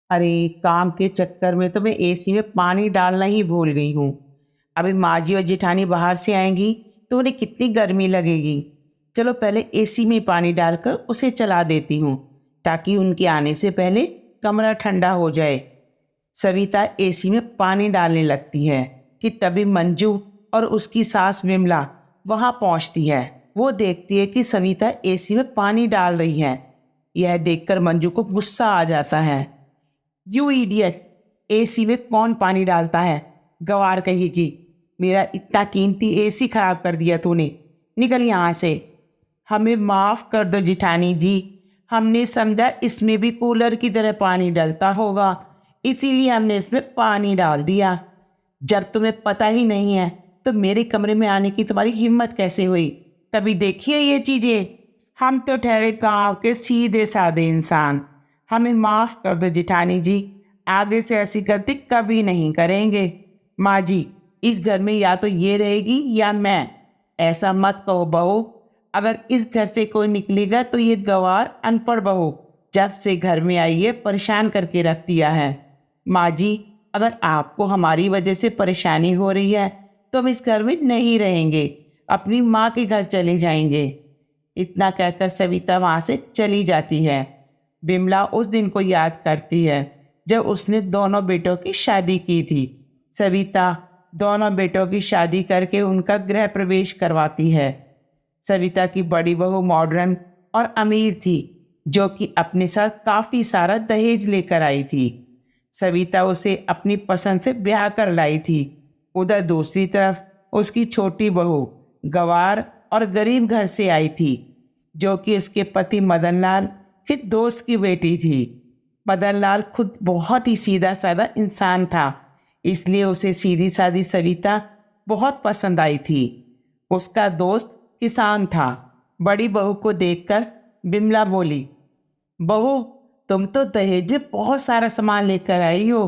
अरे काम के चक्कर में तो मैं एसी में पानी डालना ही भूल गई हूँ। अभी माँ जी और जेठानी बाहर से आएंगी तो उन्हें कितनी गर्मी लगेगी। चलो पहले एसी में पानी डालकर उसे चला देती हूँ ताकि उनके आने से पहले कमरा ठंडा हो जाए। सविता एसी में पानी डालने लगती है कि तभी मंजू और उसकी सास विमला वहां पहुंचती है। वो देखती है कि सविता एसी में पानी डाल रही है। यह देखकर मंजू को गुस्सा आ जाता है। यू इडियट, एसी में कौन पानी डालता है? गवार कहेगी। मेरा इतना कीमती एसी खराब कर दिया तूने, निकल यहाँ से। हमें माफ़ कर दो जिठानी जी, हमने समझा इसमें भी कूलर की तरह पानी डलता होगा, इसीलिए हमने इसमें पानी डाल दिया। जब तुम्हें पता ही नहीं है तो मेरे कमरे में आने की तुम्हारी हिम्मत कैसे हुई? कभी देखी है ये चीज़ें? हम तो ठहरे गांव के सीधे साधे इंसान, हमें माफ़ कर दो जिठानी जी, आगे से ऐसी गलती कभी नहीं करेंगे। माँ जी, इस घर में या तो ये रहेगी या मैं। ऐसा मत कहो बहू, अगर इस घर से कोई निकलेगा तो ये गवार अनपढ़ बहू जब से घर में आई है परेशान करके रख दिया है। माँ जी, अगर आपको हमारी वजह से परेशानी हो रही है तो हम इस घर में नहीं रहेंगे, अपनी माँ के घर चले जाएंगे। इतना कहकर सविता वहाँ से चली जाती है। बिमला उस दिन को याद करती है जब उसने दोनों बेटों की शादी की थी। सविता दोनों बेटों की शादी करके उनका गृह प्रवेश करवाती है। सविता की बड़ी बहू मॉडर्न और अमीर थी, जो कि अपने साथ काफ़ी सारा दहेज लेकर आई थी। सविता उसे अपनी पसंद से ब्याह कर लाई थी। उधर दूसरी तरफ उसकी छोटी बहू गवार और गरीब घर से आई थी, जो कि उसके पति मदनलाल के दोस्त की बेटी थी। मदनलाल खुद बहुत ही सीधा साधा इंसान था, इसलिए उसे सीधी सादी सविता बहुत पसंद आई थी। उसका दोस्त किसान था। बड़ी बहू को देखकर बिमला बोली, बहू तुम तो दहेज में बहुत सारा सामान लेकर आई हो।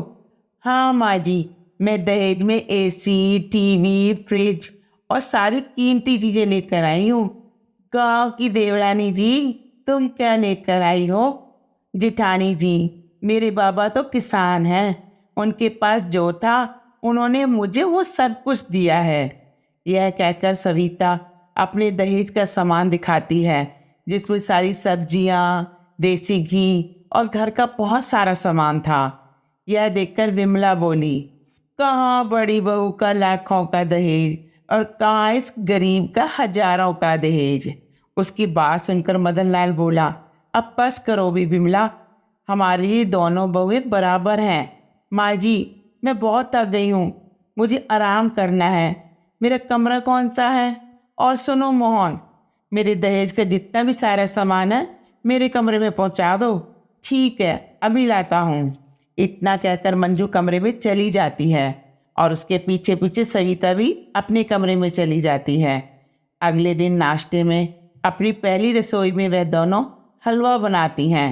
हाँ माँ जी, मैं दहेज में एसी, टीवी, फ्रिज और सारी कीमती चीज़ें लेकर आई हूँ। गाँव की देवरानी जी, तुम क्या लेकर आई हो? जिठानी जी, मेरे बाबा तो किसान हैं, उनके पास जो था उन्होंने मुझे वो सब कुछ दिया है। यह कहकर सविता अपने दहेज का सामान दिखाती है, जिसमें सारी सब्जियाँ, देसी घी और घर का बहुत सारा सामान था। यह देखकर विमला बोली, कहाँ बड़ी बहू का लाखों का दहेज और कहाँ इस गरीब का हजारों का दहेज। उसकी बात सुनकर मदनलाल बोला, अब बस करो भी विमला, हमारी ये दोनों बहुएं बराबर हैं। माँ जी, मैं बहुत थक गई हूँ, मुझे आराम करना है। मेरा कमरा कौन सा है? और सुनो मोहन, मेरे दहेज का जितना भी सारा सामान है मेरे कमरे में पहुंचा दो। ठीक है, अभी लाता हूँ। इतना कहकर मंजू कमरे में चली जाती है और उसके पीछे पीछे सविता भी अपने कमरे में चली जाती है। अगले दिन नाश्ते में अपनी पहली रसोई में वह दोनों हलवा बनाती हैं।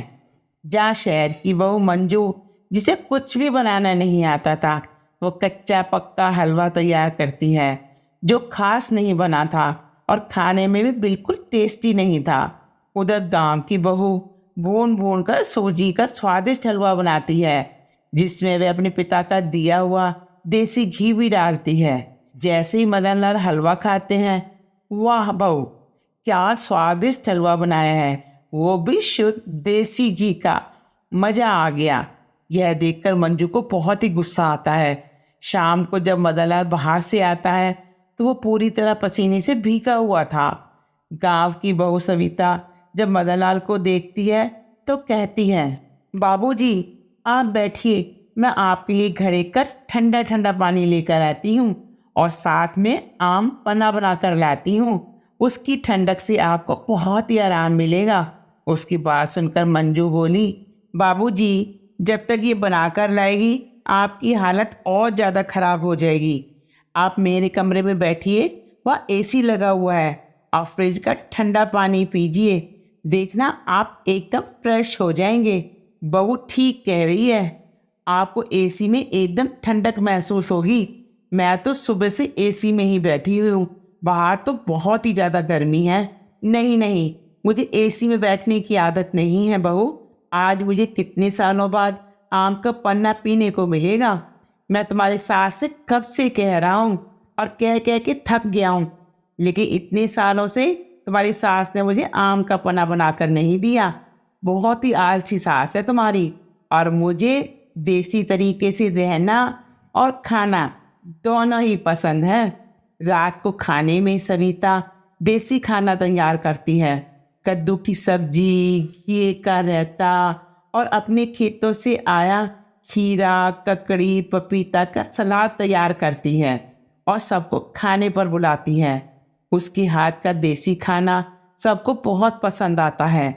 जहाँ शहर की बहू मंजू, जिसे कुछ भी बनाना नहीं आता था, वो कच्चा पक्का हलवा तैयार करती है, जो खास नहीं बना था और खाने में भी बिल्कुल टेस्टी नहीं था। उधर गांव की बहू भून भून कर सूजी का स्वादिष्ट हलवा बनाती है, जिसमें वे अपने पिता का दिया हुआ देसी घी भी डालती है। जैसे ही मदनलाल हलवा खाते हैं, वाह बहू, क्या स्वादिष्ट हलवा बनाया है, वो भी शुद्ध देसी घी का। मज़ा आ गया। यह देखकर मंजू को बहुत ही गुस्सा आता है। शाम को जब मदनलाल बाहर से आता है तो वो पूरी तरह पसीने से भीगा हुआ था। गांव की बहू सविता जब मदनलाल को देखती है तो कहती है, बाबूजी आप बैठिए, मैं आपके लिए घड़े का ठंडा ठंडा पानी लेकर आती हूँ और साथ में आम पन्ना बना कर लाती हूँ। उसकी ठंडक से आपको बहुत ही आराम मिलेगा। उसकी बात सुनकर मंजू बोली, बाबूजी जब तक ये बनाकर लाएगी आपकी हालत और ज़्यादा खराब हो जाएगी। आप मेरे कमरे में बैठिए, वह एसी लगा हुआ है, आप फ्रिज का ठंडा पानी पीजिए, देखना आप एकदम फ्रेश हो जाएंगे। बहू ठीक कह रही है, आपको एसी में एकदम ठंडक महसूस होगी। मैं तो सुबह से एसी में ही बैठी हुई हूँ, बाहर तो बहुत ही ज़्यादा गर्मी है। नहीं नहीं, मुझे एसी में बैठने की आदत नहीं है बहू। आज मुझे कितने सालों बाद आम का पन्ना पीने को मिलेगा। मैं तुम्हारे सास से कब से कह रहा हूँ और कह कह के थक गया हूँ, लेकिन इतने सालों से तुम्हारी सास ने मुझे आम का पन्ना बनाकर नहीं दिया। बहुत ही आलसी सास है तुम्हारी। और मुझे देसी तरीके से रहना और खाना दोनों ही पसंद है। रात को खाने में सविता देसी खाना तैयार करती है। कद्दू की सब्जी, घी का रायता और अपने खेतों से आया खीरा, ककड़ी, पपीता का सलाद तैयार करती है और सबको खाने पर बुलाती है। उसके हाथ का देसी खाना सबको बहुत पसंद आता है।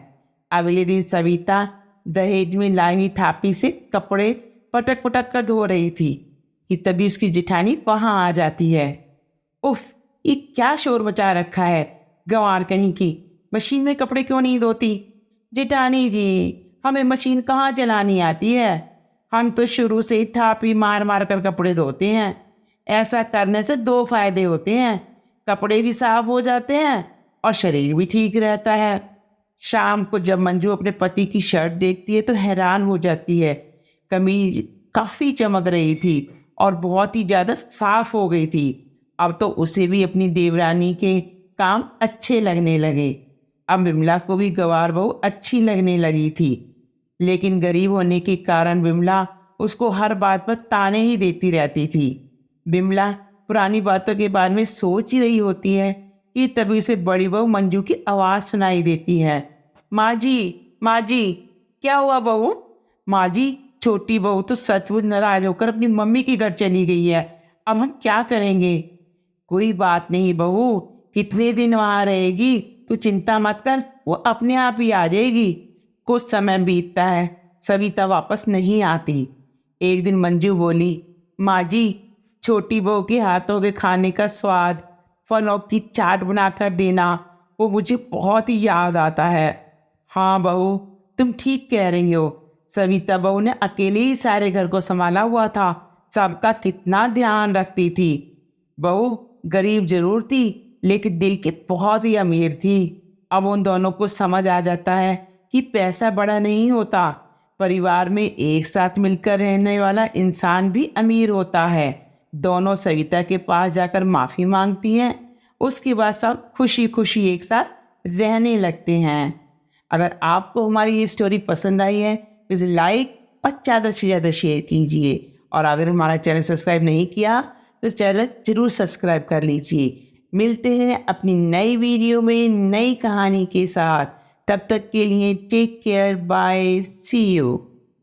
अगले दिन सविता दहेज में लाई हुई थापी से कपड़े पटक पटक कर धो रही थी कि तभी उसकी जेठानी वहां आ जाती है। उफ, ये क्या शोर मचा रखा है, गंवार कहीं की। मशीन में कपड़े क्यों नहीं धोती? जेठानी जी, हमें मशीन कहाँ चलानी आती है। हम तो शुरू से ही थापी मार मार कर कपड़े धोते हैं। ऐसा करने से दो फायदे होते हैं, कपड़े भी साफ हो जाते हैं और शरीर भी ठीक रहता है। शाम को जब मंजू अपने पति की शर्ट देखती है तो हैरान हो जाती है। कमीज काफ़ी चमक रही थी और बहुत ही ज़्यादा साफ हो गई थी। अब तो उसे भी अपनी देवरानी के काम अच्छे लगने लगे। अब विमला को भी गवार बहू अच्छी लगने लगी थी, लेकिन गरीब होने के कारण विमला उसको हर बात पर ताने ही देती रहती थी। विमला पुरानी बातों के बारे में सोच ही रही होती है कि तभी उसे बड़ी बहू मंजू की आवाज़ सुनाई देती है। माँ जी, माँ जी, क्या हुआ बहू? माँ जी, छोटी बहू तो सचमुच नाराज होकर अपनी मम्मी के घर चली गई है। अब हम क्या करेंगे? कोई बात नहीं बहू, कितने दिन वहाँ रहेगी, तू चिंता मत कर, वो अपने आप ही आ जाएगी। कुछ समय बीतता है, सविता वापस नहीं आती। एक दिन मंजू बोली, माँ जी, छोटी बहू के हाथों के खाने का स्वाद, फलों की चाट बनाकर देना, वो मुझे बहुत ही याद आता है। हाँ बहू, तुम ठीक कह रही हो। सविता बहू ने अकेले ही सारे घर को संभाला हुआ था, सबका कितना ध्यान रखती थी। बहू गरीब जरूर थी, लेकिन दिल की बहुत ही अमीर थी। अब उन दोनों को समझ आ जाता है कि पैसा बड़ा नहीं होता, परिवार में एक साथ मिलकर रहने वाला इंसान भी अमीर होता है। दोनों सविता के पास जाकर माफ़ी मांगती हैं। उसके बाद सब खुशी खुशी एक साथ रहने लगते हैं। अगर आपको हमारी ये स्टोरी पसंद आई है तो इसे लाइक और ज़्यादा से ज़्यादा शेयर कीजिए। और अगर हमारा चैनल सब्सक्राइब नहीं किया तो चैनल जरूर सब्सक्राइब कर लीजिए। मिलते हैं अपनी नई वीडियो में नई कहानी के साथ। तब तक के लिए take care, bye, see you.